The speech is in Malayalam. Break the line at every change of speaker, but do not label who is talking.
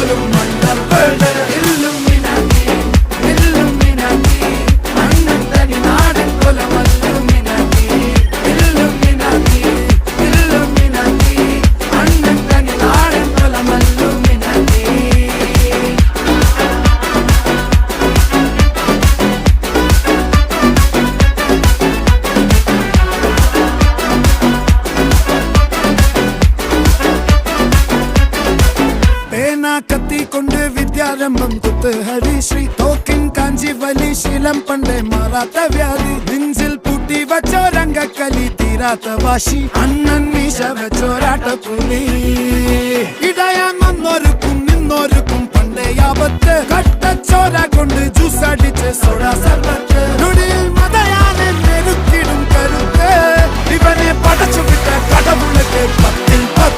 പോലും മണ്ടപ്പേട് ഇല്ലുമിനാറ്റി ഇല്ലുമിനാറ്റി അണ്ണൻ തനി നാടൻ കൊലമല്ലുമിനാറ്റി ഇല്ലുമിനാറ്റി ഇല്ലുമിനാറ്റി അണ്ണൻ തനി നാടൻ കൊലമല്ലുമിനാറ്റി. കത്തി കൊണ്ട് വിദ്യാരംഭം കുത്ത് ഹരിശ്രീ തോക്കിൻ കാഞ്ചി വലി ശീലം പണ്ടേ മാറാത്ത വ്യാധി നെഞ്ചിൽ പൂട്ടി വച്ചോരംഗക്കലി തീരാത്ത വാശി അണ്ണൻ മീശ വെച്ചോരാട്ട പുലി ഇടയാൻ വന്നോർക്കും നിന്നോർക്കും പണ്ടേ ആപത്ത് കട്ടച്ചോര കൊണ്ട് ജ്യൂസ് അടിച്ച് സോഡ സർബത്ത്